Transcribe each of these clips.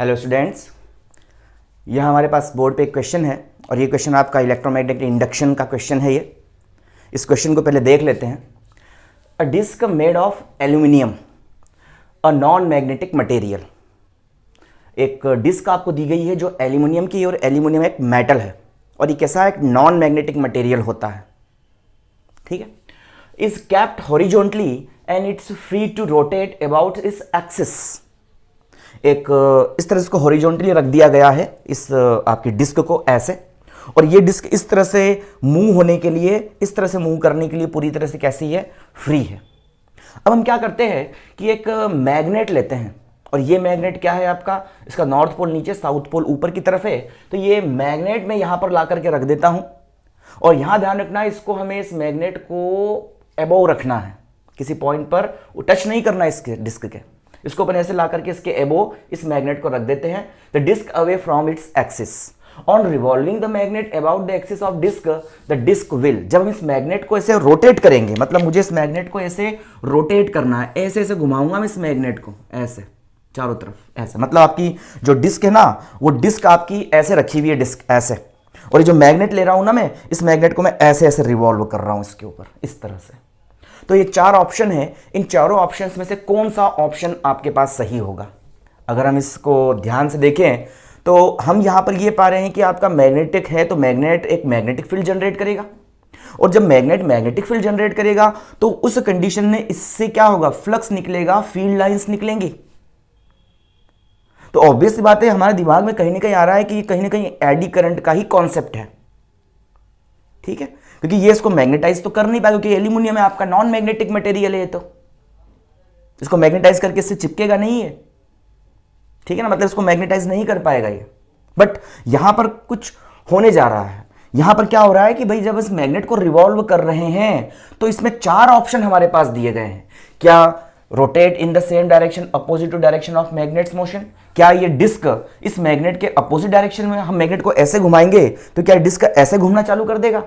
Hello students, यह हमारे पास board पे एक क्वेश्चन है और ये क्वेश्चन आपका इलेक्ट्रोमैग्नेटिक इंडक्शन का क्वेश्चन है। ये इस क्वेश्चन को पहले देख लेते हैं। A disc made of aluminium a non magnetic material. एक डिस्क आपको दी गई है जो एल्यूमिनियम की, और एल्यूमिनियम एक मेटल है और ये कैसा एक नॉन मैग्नेटिक मटेरियल होता है। ठीक है। Is kept horizontally and it's free to rotate about its axis. एक इस तरह से इसको हॉरिजॉन्टली रख दिया गया है, इस आपकी डिस्क को ऐसे, और ये डिस्क इस तरह से मूव होने के लिए, इस तरह से मूव करने के लिए पूरी तरह से कैसी है, फ्री है। अब हम क्या करते हैं कि एक मैग्नेट लेते हैं, और ये मैग्नेट क्या है आपका, इसका नॉर्थ पोल नीचे, साउथ पोल ऊपर की तरफ है। तो ये मैग्नेट मैं यहां पर ला करके रख देता हूं, और यहां ध्यान रखना है इसको हमें इस मैग्नेट को अबव रखना है, किसी पॉइंट पर टच नहीं करना इसके डिस्क के। इसको अपन ऐसे ला करके इसके अबव इस मैग्नेट को रख देते हैं। The disc away from its axis on revolving the magnet about the axis of disc the disc will. जब हम इस मैग्नेट को ऐसे रोटेट करेंगे, मतलब मुझे इस मैग्नेट को ऐसे रोटेट करना है, ऐसे ऐसे घुमाऊंगा मैं इस मैग्नेट को ऐसे चारों तरफ ऐसे, मतलब आपकी जो डिस्क है ना, वो डिस्क आपकी ऐसे रखी हुई है, डिस्क ऐसे, और ये जो मैग्नेट ले रहा हूं ना मैं, इस मैग्नेट को मैं ऐसे ऐसे रिवॉल्व कर रहा हूं इसके ऊपर इस तरह से। तो ये चार ऑप्शन है, इन चारों ऑप्शंस में से कौन सा ऑप्शन आपके पास सही होगा? अगर हम इसको ध्यान से देखें तो हम यहां पर ये पा रहे हैं कि आपका मैग्नेटिक है, तो मैग्नेट एक मैग्नेटिक फील्ड जनरेट करेगा, और जब मैग्नेट मैग्नेटिक फील्ड जनरेट करेगा तो उस कंडीशन में इससे क्या होगा, फ्लक्स निकलेगा, फील्ड लाइंस निकलेंगी। तो ऑब्वियस सी बात है, हमारे दिमाग में कहीं ना कहीं आ रहा है कि कहीं ना कहीं एडी करंट का ही कॉन्सेप्ट है। ठीक है, क्योंकि ये इसको मैग्नेटाइज तो कर नहीं पाएगा, क्योंकि एल्यूमिनियम है आपका नॉन मैग्नेटिक मटेरियल है, तो इसको मैग्नेटाइज करके इससे चिपकेगा नहीं है। ठीक है ना, मतलब इसको मैग्नेटाइज नहीं कर पाएगा ये। बट यहां पर कुछ होने जा रहा है। यहां पर क्या हो रहा है कि भाई जब इस मैग्नेट को रिवॉल्व कर रहे हैं तो इसमें चार ऑप्शन हमारे पास दिए गए हैं। क्या rotate in the same direction opposite to direction of magnets motion. क्या ये डिस्क इस मैग्नेट के अपोजिट डायरेक्शन में, हम मैग्नेट को ऐसे घुमाएंगे तो क्या डिस्क ऐसे घूमना चालू कर देगा।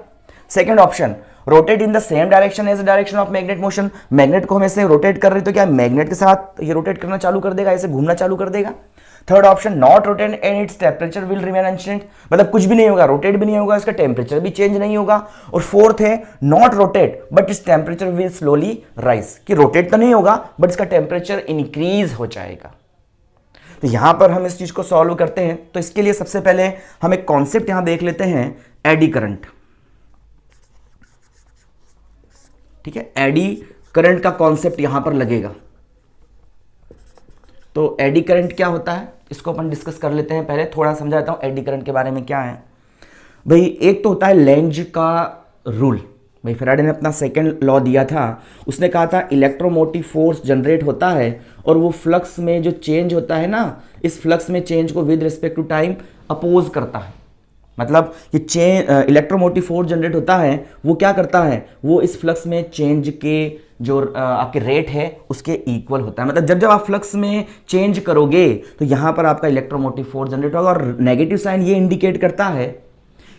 Second option, rotate in the same direction as the direction of magnet motion. Magnet को हम ऐसे रोटेट कर रहे तो क्या मैग्नेट के साथ ये रोटेट करना चालू कर देगा, ऐसे घूमना चालू कर देगा। Third option, not rotate and its temperature will remain unchange, मतलब कुछ भी नहीं होगा, रोटेट भी नहीं होगा, इसका टेम्परेचर भी चेंज नहीं होगा। और फोर्थ है, not rotate but it's temperature will slowly rise, कि रोटेट तो नहीं होगा बट इसका टेम्परेचर इंक्रीज हो जाएगा। तो यहां पर हम इस चीज को सॉल्व करते हैं, तो इसके लिए सबसे पहले हम एक कॉन्सेप्ट यहां देख लेते हैं, एडी करंट। ठीक है, एडी करंट का कॉन्सेप्ट यहां पर लगेगा। तो एडी करंट क्या होता है, इसको अपन डिस्कस कर लेते हैं। पहले थोड़ा समझाता हूं एडी करंट के बारे में क्या है। भाई एक तो होता है लेंज का रूल। भाई फैराडे ने अपना सेकंड लॉ दिया था, उसने कहा था इलेक्ट्रोमोटिव फोर्स जनरेट होता है और वो फ्लक्स में जो चेंज होता है ना, इस फ्लक्स में चेंज को with respect to time oppose करता है। मतलब ये इलेक्ट्रोमोटिव फोर्स जनरेट होता है, वो क्या करता है, वो इस फ्लक्स में चेंज के जो आपके रेट है उसके इक्वल होता है। मतलब जब जब आप फ्लक्स में चेंज करोगे तो यहां पर आपका इलेक्ट्रोमोटिव फोर्स जनरेट होगा। और नेगेटिव साइन ये इंडिकेट करता है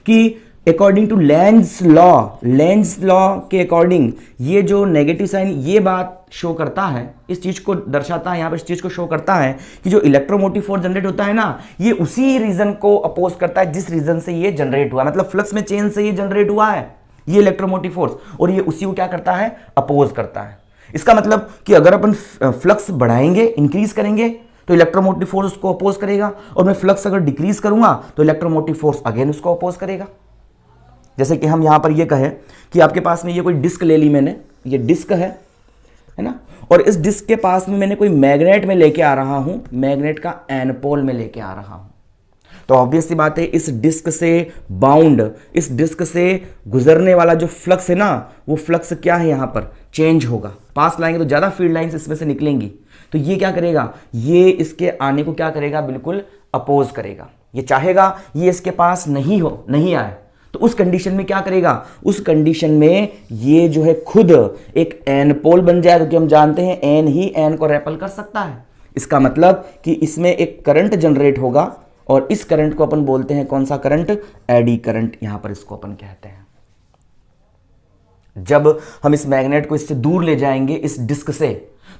कि अकॉर्डिंग टू लेंज लॉ के अकॉर्डिंग ये जो नेगेटिव साइन ये बात शो करता है, इस चीज को दर्शाता है, यहां पर इस चीज को शो करता है कि जो इलेक्ट्रोमोटिव फोर्स जनरेट होता है ना, ये उसी रीजन को अपोज करता है जिस रीजन से ये जनरेट हुआ है। मतलब फ्लक्स में चेंज से ये जनरेट हुआ है ये इलेक्ट्रोमोटिव फोर्स, और ये उसी को क्या करता है, अपोज करता है। इसका मतलब कि अगर अपन फ्लक्स बढ़ाएंगे, इंक्रीज करेंगे, तो इलेक्ट्रोमोटिव फोर्स उसको अपोज करेगा, और मैं फ्लक्स अगर डिक्रीज करूंगा तो इलेक्ट्रोमोटिव फोर्स अगेन उसको अपोज करेगा। जैसे कि हम यहां पर ये कहें कि आपके पास में ये कोई डिस्क ले ली मैंने, ये डिस्क है ना, और इस डिस्क के पास में मैंने कोई मैग्नेट में लेके आ रहा हूं, मैग्नेट का एनपोल में लेके आ रहा हूं। तो ऑब्वियस सी बात है, इस डिस्क से बाउंड, इस डिस्क से गुजरने वाला जो फ्लक्स है ना, वो फ्लक्स क्या है, यहां पर चेंज होगा। पास लाएंगे तो ज्यादा फील्ड लाइंस इसमें से निकलेंगी, तो ये क्या करेगा, ये इसके आने को क्या करेगा, बिल्कुल अपोज करेगा। ये चाहेगा ये इसके पास नहीं आए, तो उस कंडीशन में क्या करेगा, उस कंडीशन में ये जो है खुद एक एन पोल बन जाए, क्योंकि हम जानते हैं एन ही एन को रेपल कर सकता है। इसका मतलब कि इसमें एक करंट जनरेट होगा, और इस करंट को अपन बोलते हैं कौन सा करंट, एडी करंट, यहां पर इसको अपन कहते हैं। जब हम इस मैग्नेट को इससे दूर ले जाएंगे इस डिस्क से,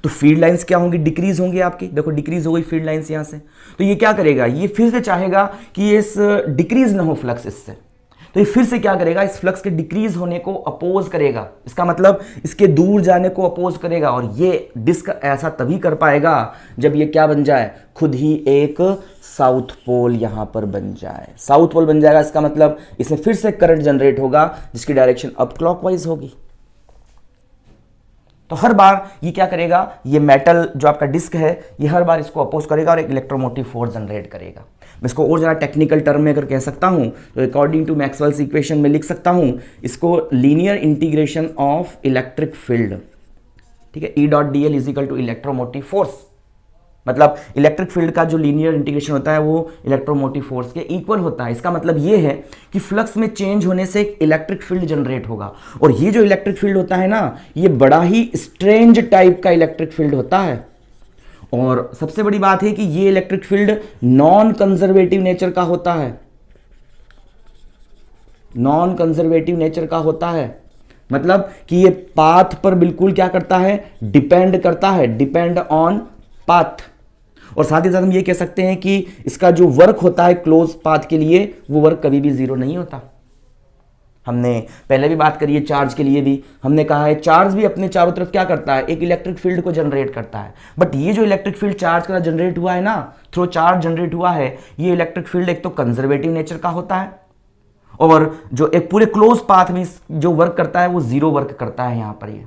तो फील्ड लाइंस क्या होंगी, डिक्रीज होंगी आपकी, देखो डिक्रीज हो गई फील्ड लाइंस यहां से। तो ये क्या करेगा, ये फिर से चाहेगा कि ये इस डिक्रीज ना हो फ्लक्स इससे, तो ये फिर से क्या करेगा, इस फ्लक्स के डिक्रीज होने को अपोज करेगा, इसका मतलब इसके दूर जाने को अपोज करेगा। और ये डिस्क ऐसा तभी कर पाएगा जब ये क्या बन जाए, खुद ही एक साउथ पोल यहां पर बन जाए। साउथ पोल बन जाएगा, इसका मतलब इसमें फिर से करंट जनरेट होगा जिसकी डायरेक्शन अब क्लॉकवाइज होगी। तो हर बार ये क्या करेगा, ये मेटल जो आपका डिस्क है ये हर बार इसको अपोज करेगा और एक इलेक्ट्रोमोटिव फोर्स जनरेट करेगा। मैं इसको और ज़्यादा टेक्निकल टर्म में अगर कह सकता हूं तो अकॉर्डिंग टू मैक्सवेल्स इक्वेशन में लिख सकता हूं इसको linear integration of electric field, ठीक है, E dot D L is equal to electromotive force. मतलब इलेक्ट्रिक फील्ड का जो लीनियर इंटीग्रेशन होता है वो इलेक्ट्रोमोटिव फोर्स के इक्वल होता है। इसका मतलब ये है कि फ्लक्स में चेंज होने से एक इलेक्ट्रिक फील्ड जनरेट होगा, और ये जो इलेक्ट्रिक फील्ड होता है ना, ये बड़ा ही स्ट्रेंज टाइप का इलेक्ट्रिक फील्ड होता है। और सबसे बड़ी बात है कि ये electric field non conservative nature का होता है, नॉन कंजर्वेटिव नेचर का होता है। मतलब कि ये पाथ पर बिल्कुल क्या करता है, डिपेंड करता है, डिपेंड ऑन पाथ। और साथ ही साथ हम ये कह सकते हैं कि इसका जो वर्क होता है क्लोज पाथ के लिए, वो वर्क कभी भी जीरो नहीं होता। हमने पहले भी बात करी है चार्ज के लिए भी, हमने कहा है चार्ज भी अपने चारों तरफ क्या करता है, एक इलेक्ट्रिक फील्ड को जनरेट करता है। बट ये जो इलेक्ट्रिक फील्ड चार्ज का जनरेट हुआ है ना, थ्रू चार्ज जनरेट हुआ है, ये इलेक्ट्रिक फील्ड एक तो कंजर्वेटिव नेचर का होता है, और जो एक पूरे क्लोज पाथ में जो वर्क करता है वो जीरो वर्क करता है यहां पर। ये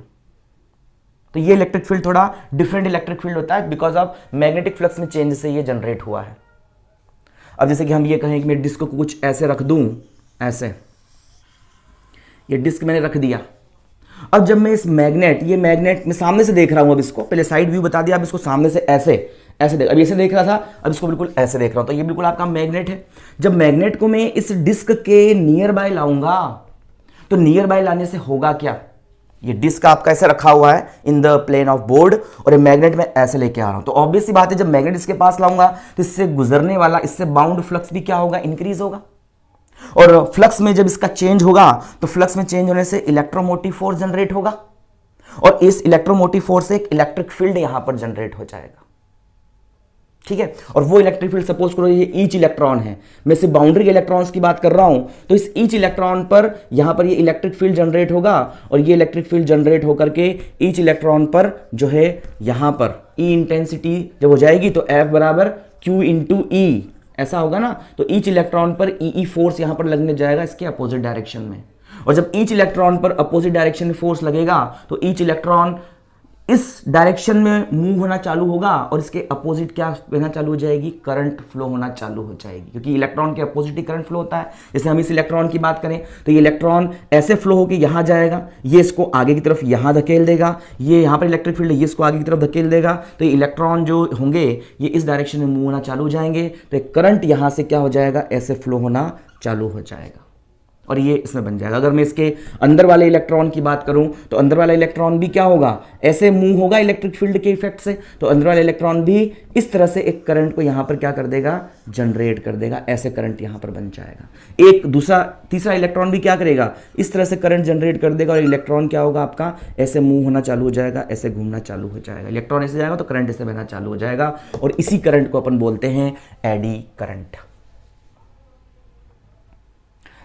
तो ये इलेक्ट्रिक फील्ड थोड़ा डिफरेंट इलेक्ट्रिक फील्ड होता है बिकॉज ऑफ मैग्नेटिक फ्लक्स में चेंज से ये जनरेट हुआ है। अब जैसे कि हम ये कहें कि मैं डिस्क को कुछ ऐसे रख दूं, ऐसे ये डिस्क मैंने रख दिया। अब जब मैं इस मैग्नेट, ये मैग्नेट मैं सामने से देख रहा हूं, अब इसको पहले साइड व्यू बता दिया, अब इसको सामने से ऐसे ऐसे देख, अब ऐसे देख रहा था, अब इसको बिल्कुल ऐसे देख रहा हूं, तो ये बिल्कुल आपका मैग्नेट है। जब मैग्नेट को मैं इस डिस्क के नियर बाय लाऊंगा, तो नियर बाय लाने से होगा क्या, ये डिस्क आपका ऐसे रखा हुआ है in the plane of board, और ये मैग्नेट में ऐसे लेके आ रहा हूं, तो ऑब्वियस सी बात है जब मैग्नेट इसके पास लाऊंगा तो इससे गुजरने वाला, इससे बाउंड फ्लक्स भी क्या होगा, इंक्रीज होगा। और फ्लक्स में जब इसका चेंज होगा तो फ्लक्स में चेंज होने से इलेक्ट्रोमोटिव फोर्स जनरेट होगा, और इस इलेक्ट्रोमोटिव फोर्स से एक इलेक्ट्रिक फील्ड यहां पर जनरेट हो जाएगा, ठीक है। और वो इलेक्ट्रिक फील्ड सपोज करो ये ईच इलेक्ट्रॉन है, मैं सिर्फ बाउंड्री के इलेक्ट्रॉन्स की बात कर रहा हूं, तो इस ईच इलेक्ट्रॉन पर यहां पर ये इलेक्ट्रिक फील्ड जनरेट होगा, और ये इलेक्ट्रिक फील्ड जनरेट होकर के ईच इलेक्ट्रॉन पर जो है यहां पर ई इंटेंसिटी जब हो जाएगी तो F बराबर Q इंटू ई ऐसा होगा ना, तो ईच इलेक्ट्रॉन पर ई फोर्स यहां पर लगने जाएगा इसके अपोजिट डायरेक्शन में। और जब ईच इलेक्ट्रॉन पर अपोजिट डायरेक्शन में फोर्स लगेगा तो ईच इलेक्ट्रॉन इस डायरेक्शन में मूव होना चालू होगा, और इसके अपोजिट क्या होना चालू हो जाएगी, करंट फ्लो होना चालू हो जाएगी, क्योंकि इलेक्ट्रॉन के अपोजिट ही करंट फ्लो होता है। जैसे हम इस इलेक्ट्रॉन की बात करें तो ये इलेक्ट्रॉन ऐसे फ्लो होकर यहां जाएगा, ये इसको आगे की तरफ यहां धकेल देगा, ये यहां पर इलेक्ट्रिक फील्ड है, ये इसको आगे की तरफ धकेल देगा, तो ये इलेक्ट्रॉन जो होंगे ये इस डायरेक्शन में मूव होना चालू हो जाएंगे, तो एक करंट यहां से क्या हो जाएगा, ऐसे फ्लो होना चालू हो जाएगा, और ये इसमें बन जाएगा। अगर मैं इसके अंदर वाले इलेक्ट्रॉन की बात करूं तो अंदर वाला इलेक्ट्रॉन भी क्या होगा, ऐसे मूव होगा इलेक्ट्रिक फील्ड के इफेक्ट से, तो अंदर वाला इलेक्ट्रॉन भी इस तरह से एक करंट को यहां पर क्या कर देगा, जनरेट कर देगा, ऐसे करंट यहां पर बन जाएगा। एक दूसरा तीसरा इलेक्ट्रॉन भी क्या करेगा, इस तरह से करंट जनरेट कर देगा, और इलेक्ट्रॉन क्या होगा आपका, ऐसे मूव होना चालू हो जाएगा, ऐसे घूमना चालू हो जाएगा। इलेक्ट्रॉन ऐसे जाएगा तो करंट ऐसे बहना चालू हो जाएगा, और इसी करंट को अपन बोलते हैं एडी करंट।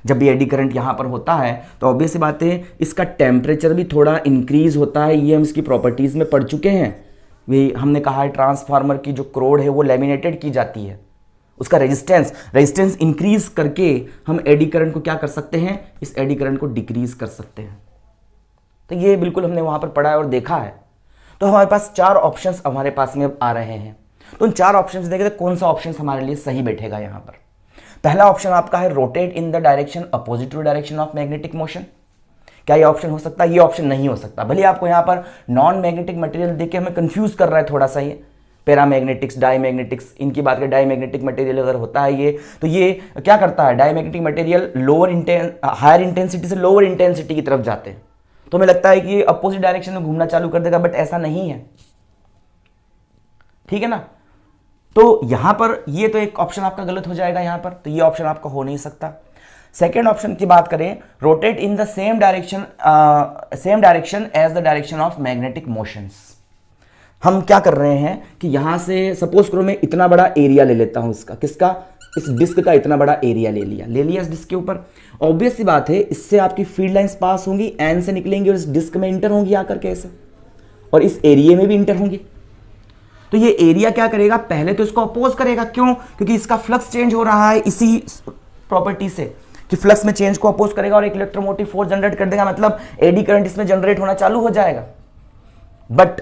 जब भी एडी करंट यहां पर होता है तो ऑब्वियस सी बात है इसका टेम्परेचर भी थोड़ा इंक्रीज होता है, ये हम इसकी प्रॉपर्टीज में पढ़ चुके हैं। भी हमने कहा है ट्रांसफार्मर की जो क्रोड है वो लैमिनेटेड की जाती है, उसका रेजिस्टेंस इंक्रीज करके हम एडी करंट को क्या कर सकते हैं, इस एडी करंट को डिक्रीज कर सकते हैं। तो ये बिल्कुल हमने वहां पर पढ़ा है और देखा है। तो हमारे पास चार ऑप्शंस हमारे पास में अब आ रहे हैं, तो उन चार ऑप्शंस देखें तो कौन सा ऑप्शन हमारे लिए सही बैठेगा यहां पर। पहला ऑप्शन आपका है rotate in the direction opposite to direction of magnetic motion. क्या ये ऑप्शन हो सकता है, ये ऑप्शन नहीं हो सकता। भले आपको यहां पर नॉन मैग्नेटिक मटेरियल देख के हमें कंफ्यूज कर रहा है थोड़ा सा, ये पैरामैग्नेटिक्स डाईमैग्नेटिक्स इनकी बात करें, डाईमैग्नेटिक मटेरियल अगर होता है ये, तो ये क्या करता है, डाईमैग्नेटिक मटेरियल हायर इंटेंसिटी से लोअर इंटेंसिटी की तरफ जाते हैं, तो हमें लगता है कि अपोजिट डायरेक्शन में घूमना चालू कर देगा, बट ऐसा नहीं है, ठीक है ना। तो यहां पर ये तो एक ऑप्शन आपका गलत हो जाएगा यहां पर, तो ये ऑप्शन आपका हो नहीं सकता। सेकेंड ऑप्शन की बात करें, rotate in the same direction as the direction of magnetic motions. हम क्या कर रहे हैं कि यहां से सपोज करो मैं इतना बड़ा एरिया ले लेता हूं इसका, किसका, इस डिस्क का इतना बड़ा एरिया ले लिया इस डिस्क के ऊपर। ऑब्वियस सी बात है, इससे आपकी फील्ड लाइंस पास होंगी, एन से निकलेंगी और इस डिस्क में इंटर होंगी आकर के ऐसे, और इस एरिया में भी इंटर होंगी। तो ये एरिया क्या करेगा, पहले तो इसको अपोज करेगा। क्यों? क्योंकि इसका फ्लक्स चेंज हो रहा है इसी प्रॉपर्टी से कि फ्लक्स में चेंज को अपोज करेगा और एक इलेक्ट्रोमोटिव फोर्स जनरेट कर देगा, मतलब एडी करंट इसमें जनरेट होना चालू हो जाएगा। बट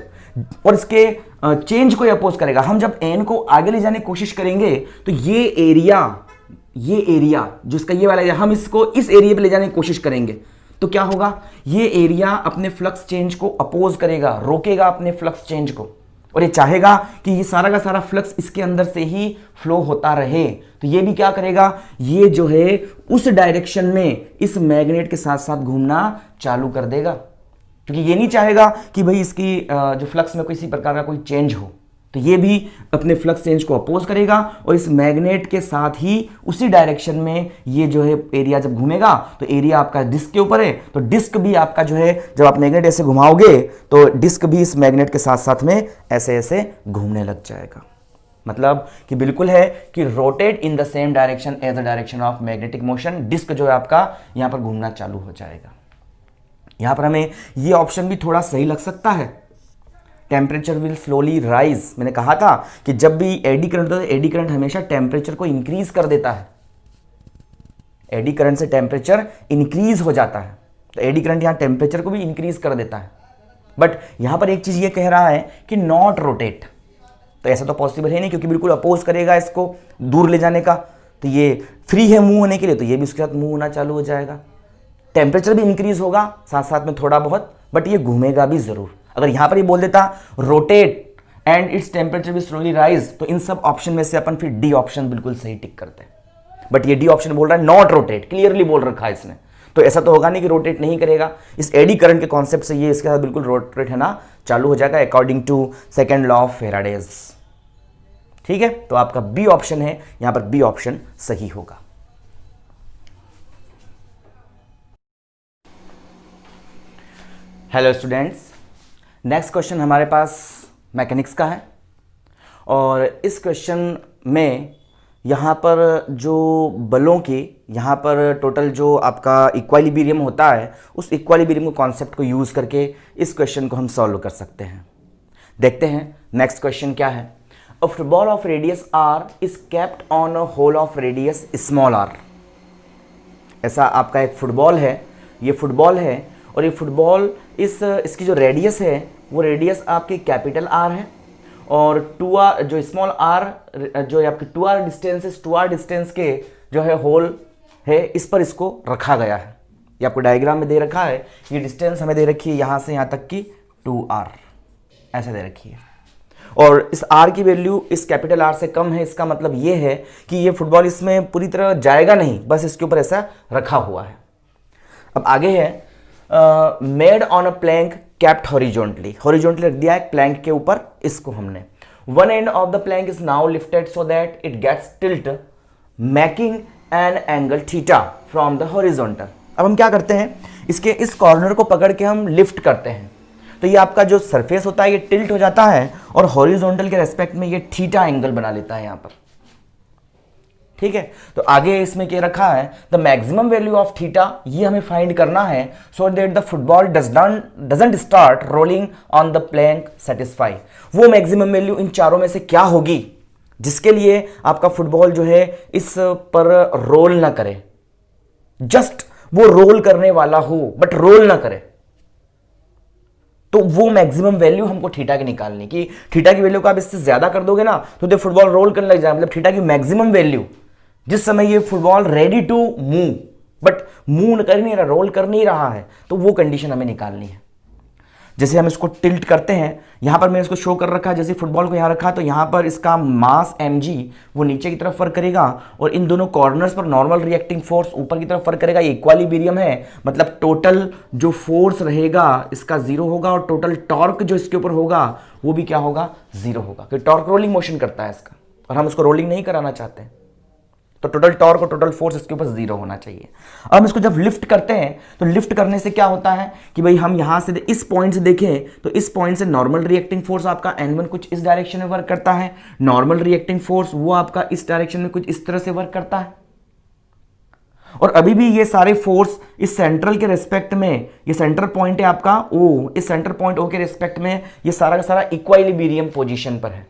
और इसके चेंज को अपोज करेगा। हम जब एन को आगे ले जाने की कोशिश करेंगे तो ये एरिया जो इसका ये वाला एरिया, हम इसको इस एरिया पे ले जाने की कोशिश करेंगे तो क्या होगा, ये एरिया अपने फ्लक्स चेंज को अपोज करेगा, रोकेगा अपने फ्लक्स चेंज को, और ये चाहेगा कि ये सारा का सारा फ्लक्स इसके अंदर से ही फ्लो होता रहे। तो ये भी क्या करेगा, ये जो है उस डायरेक्शन में इस मैग्नेट के साथ साथ घूमना चालू कर देगा, क्योंकि ये नहीं चाहेगा कि भाई इसकी जो फ्लक्स में किसी प्रकार का कोई चेंज हो। तो ये भी अपने फ्लक्स चेंज को अपोज करेगा और इस मैग्नेट के साथ ही उसी डायरेक्शन में ये जो है एरिया जब घूमेगा, तो एरिया आपका डिस्क के ऊपर है, तो डिस्क भी आपका जो है, जब आप मैग्नेट ऐसे घुमाओगे तो डिस्क भी इस मैग्नेट के साथ साथ में ऐसे ऐसे घूमने लग जाएगा। मतलब कि बिल्कुल है कि rotate in the same direction as the direction of magnetic motion, disc जो है आपका यहां पर घूमना चालू हो जाएगा। यहां पर हमें ये ऑप्शन भी थोड़ा सही लग सकता है, टेम्परेचर विल स्लोली राइज। मैंने कहा था कि जब भी एडी करंट होता है, एडी करंट हमेशा टेम्परेचर को इंक्रीज कर देता है, एडी करंट से टेम्परेचर इंक्रीज हो जाता है, तो एडी करंट यहां टेम्परेचर को भी इंक्रीज कर देता है। बट यहां पर एक चीज ये कह रहा है कि नॉट रोटेट, तो ऐसा तो पॉसिबल है नहीं, क्योंकि बिल्कुल अपोज करेगा इसको दूर ले जाने का, तो ये फ्री है मूव होने के लिए, तो ये भी उसके साथ मूव होना चालू हो जाएगा। टेम्परेचर भी इंक्रीज होगा साथ साथ में थोड़ा बहुत, बट ये घूमेगा भी जरूर। अगर यहां पर ये बोल देता रोटेट एंड इट्स टेम्परेचर भी स्लोली राइज, तो इन सब ऑप्शन में से अपन फिर डी ऑप्शन बिल्कुल सही टिक करते हैं। बट ये डी ऑप्शन बोल रहा है नॉट रोटेट, क्लियरली बोल रखा है इसने, तो ऐसा तो होगा नहीं कि रोटेट नहीं करेगा। इस एडी करंट के कॉन्सेप्ट से ये इसके साथ बिल्कुल रोटेट है ना चालू हो जाएगा according to second law of Faraday's. ठीक है, तो आपका बी ऑप्शन है, यहां पर बी ऑप्शन सही होगा। हेलो स्टूडेंट्स, नेक्स्ट क्वेश्चन हमारे पास मैकेनिक्स का है, और इस क्वेश्चन में यहाँ पर जो बलों के यहाँ पर टोटल जो आपका इक्विलिब्रियम होता है, उस इक्विलिब्रियम के कॉन्सेप्ट को यूज़ करके इस क्वेश्चन को हम सॉल्व कर सकते हैं। देखते हैं नेक्स्ट क्वेश्चन क्या है। A football of radius R is kept on a hole of radius small R. ऐसा आपका एक फुटबॉल है, ये फुटबॉल है, और ये फुटबॉल इसकी जो रेडियस है वो रेडियस आपकी कैपिटल आर है, और 2r जो स्मॉल आर जो आपकी 2r डिस्टेंस है, 2r डिस्टेंस के जो है होल है, इस पर इसको रखा गया है। ये आपको डायग्राम में दे रखा है, ये डिस्टेंस हमें दे रखी है यहाँ से यहाँ तक की 2r ऐसे दे रखी है, और इस r की वैल्यू इस कैपिटल R से कम है। इसका मतलब ये है कि ये फुटबॉल इसमें पूरी तरह जाएगा नहीं, बस इसके ऊपर ऐसा रखा हुआ है। अब आगे है made on a plank kept horizontally, horizontally रख दिया है प्लैंक के ऊपर इसको हमने। One end of the plank is now lifted so that it gets tilt making an angle theta from the horizontal. अब हम क्या करते हैं, इसके इस कॉर्नर को पकड़ के हम लिफ्ट करते हैं, तो ये आपका जो सरफेस होता है ये टिल्ट हो जाता है, और हॉरिजॉन्टल के रेस्पेक्ट में ये थीटा एंगल बना लेता है यहाँ पर। ठीक है, तो आगे इसमें क्या रखा है, the maximum value of theta, ये हमें फाइंड करना है, so that the football doesn't start rolling on the plank satisfy. वो मैक्सिमम वैल्यू इन चारों में से क्या होगी जिसके लिए आपका फुटबॉल जो है इस पर रोल ना करे, जस्ट वो रोल करने वाला हो बट रोल ना करे। तो वो मैक्सिमम वैल्यू हमको थीटा की निकालनी, कि थीटा की वैल्यू को आप इससे ज्यादा कर दोगे ना तो फुटबॉल रोल करने लग जाए, मतलब थीटा की मैक्सिमम वैल्यू जिस समय ये football ready to move but move कर नहीं रहा, रोल कर नहीं रहा है, तो वो कंडीशन हमें निकालनी है। जैसे हम इसको टिल्ट करते हैं, यहां पर मैंने इसको शो कर रखा है, जैसे फुटबॉल को यहां रखा, तो यहां पर इसका मास mg वो नीचे की तरफ वर्क करेगा, और इन दोनों कॉर्नर्स पर नॉर्मल रिएक्टिंग फोर्स ऊपर की तरफ वर्क करेगा। ये इक्विलिब्रियम है, मतलब टोटल जो फोर्स रहेगा इसका जीरो होगा, और टोटल टॉर्क जो इसके ऊपर होगा वो भी क्या होगा, जीरो होगा, क्योंकि टॉर्क रोलिंग मोशन करता है इसका, और हम उसको रोलिंग नहीं कराना चाहते। तो टोटल टॉर्क और टोटल फोर्स इसके ऊपर 0 होना चाहिए। अब हम इसको जब लिफ्ट करते हैं तो लिफ्ट करने से क्या होता है कि भाई हम यहां से इस पॉइंट से देखें तो इस पॉइंट से नॉर्मल रिएक्टिंग फोर्स आपका N1 कुछ इस डायरेक्शन में वर्क करता है, नॉर्मल रिएक्टिंग फोर्स वो आपका इस डायरेक्शन में कुछ इस तरह से वर्क करता है। और अभी भी ये सारे फोर्स इस सेंट्रल के रेस्पेक्ट में, ये सेंटर पॉइंट है आपका O, इस सेंटर पॉइंट O के रेस्पेक्ट में ये सारा का सारा इक्विलिब्रियम पोजीशन पर है,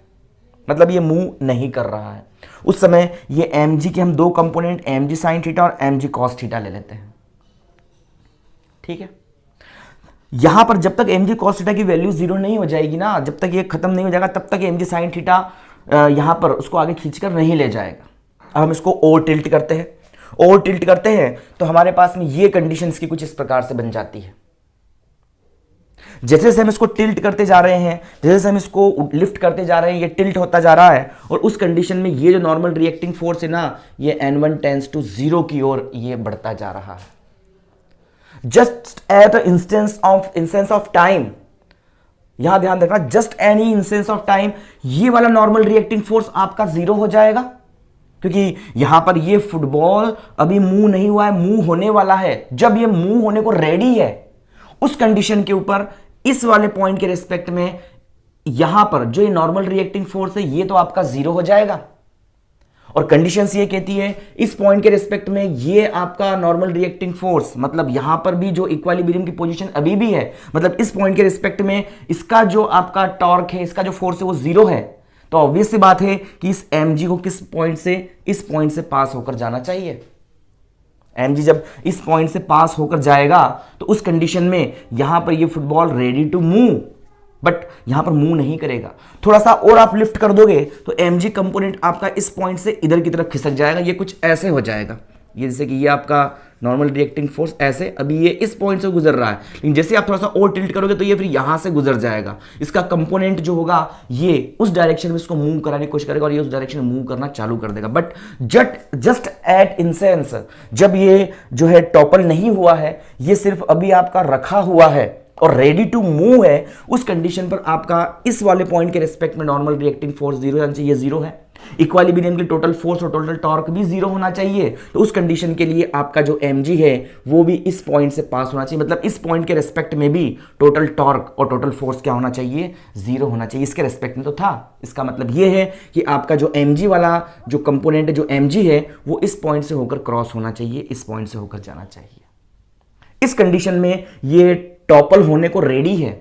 मतलब ये मूव नहीं कर रहा है। उस समय ये mg के हम दो कंपोनेंट mg sin थीटा और mg cos थीटा ले लेते हैं, ठीक है। यहां पर जब तक mg cos थीटा की वैल्यू 0 नहीं हो जाएगी ना, जब तक ये खत्म नहीं हो जाएगा तब तक mg sin थीटा यहां पर उसको आगे खींचकर नहीं ले जाएगा। अब हम इसको और टिल्ट करते हैं, और टिल्ट करते हैं तो हमारे पास में ये कंडीशंस की कुछ इस प्रकार से बन जाती है। जैसे जैसे हम इसको टिल्ट करते जा रहे हैं, जैसे जैसे हम इसको लिफ्ट करते जा रहे हैं, ये टिल्ट होता जा रहा है और उस कंडीशन में ये जो नॉर्मल रिएक्टिंग फोर्स है ना, ये N1 टेंड्स टू 0 की ओर ये बढ़ता जा रहा है। Just at instance of time, यहां ध्यान रखना, just any instance of time ये वाला नॉर्मल रिएक्टिंग फोर्स आपका 0 हो जाएगा, क्योंकि यहां पर ये फुटबॉल अभी मूव नहीं हुआ है, मूव होने वाला है। जब ये मूव होने को रेडी है उस कंडीशन के ऊपर इस वाले पॉइंट के रिस्पेक्ट में यहां पर जो ये नॉर्मल रिएक्टिंग फोर्स है ये तो आपका 0 हो जाएगा। और कंडीशंस ये कहती है इस पॉइंट के रिस्पेक्ट में ये आपका नॉर्मल रिएक्टिंग फोर्स, मतलब यहां पर भी जो इक्विलिब्रियम की पोजीशन अभी भी है, मतलब इस पॉइंट के रिस्पेक्ट में इसका जो आपका टॉर्क है, इसका जो फोर्स है वो 0 है। तो ऑब्वियस सी बात है कि इस mg को किस पॉइंट से, इस पॉइंट से पास होकर जाना चाहिए। mg जब इस पॉइंट से पास होकर जाएगा तो उस कंडीशन में यहां पर ये football ready to move, but यहां पर मूव नहीं करेगा। थोड़ा सा और आप लिफ्ट कर दोगे तो mg कंपोनेंट आपका इस पॉइंट से इधर की तरफ खिसक जाएगा, ये कुछ ऐसे हो जाएगा। ये जैसे कि ये आपका नॉर्मल रिएक्टिंग फोर्स ऐसे अभी ये इस पॉइंट से गुजर रहा है, लेकिन जैसे आप थोड़ा सा और टिल्ट करोगे तो ये फिर यहां से गुजर जाएगा। इसका कंपोनेंट जो होगा ये उस डायरेक्शन में इसको मूव कराने की कोशिश करेगा और ये उस डायरेक्शन में मूव करना चालू कर देगा। बट जस्ट एट इंसेंस, जब ये जो है टॉपल नहीं हुआ है, ये सिर्फ अभी आपका रखा हुआ है और रेडी टू मूव है, उस कंडीशन पर आपका इस वाले पॉइंट के रिस्पेक्ट में नॉर्मल रिएक्टिंग फोर्स 0 होना चाहिए, 0 है। इक्विलिब्रियम की टोटल फोर्स और टोटल टॉर्क भी 0 होना चाहिए। तो उस कंडीशन के लिए आपका जो mg है वो भी इस पॉइंट से पास होना चाहिए, मतलब इस पॉइंट के रेस्पेक्ट में भी टोटल टॉर्क और टोटल फोर्स क्या होना चाहिए, 0 होना चाहिए। इसके रेस्पेक्ट में तो था, इसका मतलब ये है कि आपका जो mg वाला जो कंपोनेंट है, जो mg है, वो इस पॉइंट से होकर क्रॉस होना चाहिए, इस पॉइंट से होकर जाना चाहिए। इस कंडीशन में ये टॉपल होने को रेडी है,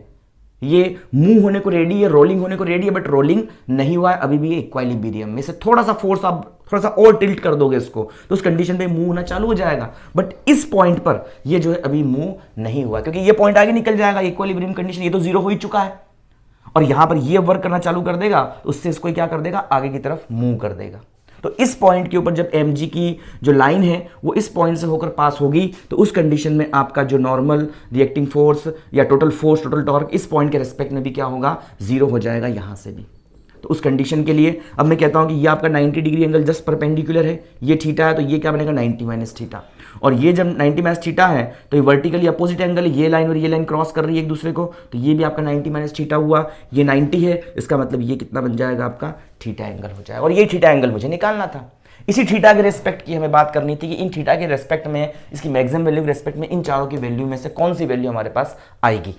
ये मूव होने को रेडी है, रोलिंग होने को रेडी है, बट रोलिंग नहीं हुआ है, अभी भी इक्विलिब्रियम में से थोड़ा सा फोर्स आप थोड़ा सा और टिल्ट कर दोगे इसको तो उस कंडीशन पे मूव होना चालू हो जाएगा। बट इस पॉइंट पर ये जो है अभी मूव नहीं हुआ, क्योंकि ये पॉइंट आगे निकल जाएगा, इक्विलिब्रियम कंडीशन ये तो 0 हो ही चुका है और यहां पर ये वर्क करना चालू कर देगा, तो उससे इसको क्या कर देगा, आगे की तरफ मूव कर देगा। तो इस पॉइंट के ऊपर जब mg की जो लाइन है वो इस पॉइंट से होकर पास होगी तो उस कंडीशन में आपका जो नॉर्मल रिएक्टिंग फोर्स या टोटल फोर्स, टोटल टॉर्क इस पॉइंट के रेस्पेक्ट में भी क्या होगा, 0 हो जाएगा यहां से भी। तो उस कंडीशन के लिए अब मैं कहता हूं कि ये आपका 90 डिग्री एंगल जस्ट परपेंडिकुलर है, ये थीटा है, तो ये क्या बनेगा 90 माइनस थीटा। और ये जब 90 माइनस थीटा है तो ये वर्टिकली अपोजिट एंगल है, ये लाइन और ये लाइन क्रॉस कर रही है एक दूसरे को, तो ये भी आपका 90 माइनस थीटा हुआ, ये 90 है, इसका मतलब ये कितना बन जाएगा, आपका थीटा एंगल हो जाएगा। और ये थीटा एंगल मुझे निकालना था, इसी थीटा के रेस्पेक्ट की हमें बात करनी थी कि इन थीटा के रेस्पेक्ट में, इसकी मैक्सिमम वैल्यू के रेस्पेक्ट में इन चारों की वैल्यू में से कौन सी वैल्यू हमारे पास आएगी।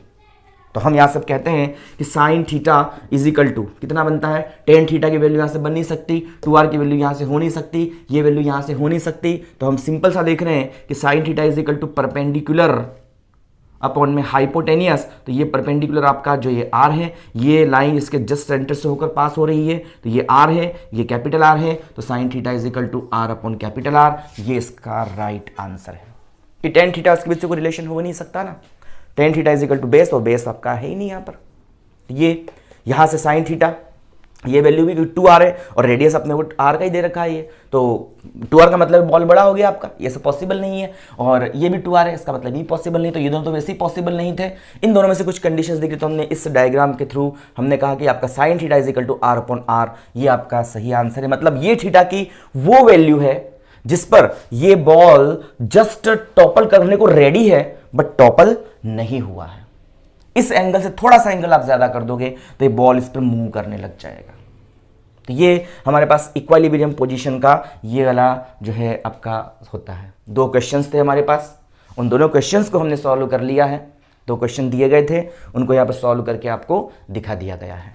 तो हम यहाँ सब कहते हैं कि sine theta is equal to कितना बनता है, टेन थीटा की वैल्यू यहाँ से बन नहीं सकती, 2r की वैल्यू यहाँ से हो नहीं सकती, ये वैल्यू यहाँ से हो नहीं सकती, तो हम सिंपल सा देख रहे हैं कि sine theta is equal to perpendicular upon में हाइपोटेनियस। तो ये परपेंडिकुलर आपका जो ये r है, ये लाइन इसके जस्ट सेंटर से होकर पास हो रही है, तो ये r है, ये कैपिटल R है, तो sine theta is equal to r upon capital R, ये इसका राइट आंसर है। कि टेन थीटा उसके बीच से कोई रिलेशन हो नहीं सकता ना, tan theta is equal to base, और बेस आपका है ही नहीं यहाँ पर। ये यहाँ से साइन थीटा, ये वैल्यू भी 2r है और रेडियस अपने को r का ही दे रखा है, ये तो 2r का मतलब बॉल बड़ा हो गया आपका, ये सब पॉसिबल नहीं है। और ये भी 2r है, इसका मतलब ये पॉसिबल नहीं, तो ये दोनों तो वैसे ही पॉसिबल नहीं थे। इन दोनों में से कुछ कंडीशंस दिखी तो हमने इस डायग्राम के थ्रू हमने कहा कि आपका sine theta is equal to r upon r, ये आपका सही आंसर है। मतलब ये थीटा की वो वैल्यू है जिस पर ये बॉल जस्ट टॉपल करने को रेडी है बट टॉपल नहीं हुआ है। इस एंगल से थोड़ा सा एंगल आप ज्यादा कर दोगे तो ये बॉल इस पर मूव करने लग जाएगा। तो ये हमारे पास इक्विलिब्रियम पोजीशन का ये वाला जो है आपका होता है। 2 क्वेश्चंस थे हमारे पास, उन दोनों क्वेश्चंस को हमने सॉल्व कर लिया है। 2 क्वेश्चन दिए गए थे, उनको यहाँ पर सॉल्व करके आपको दिखा दिया गया है।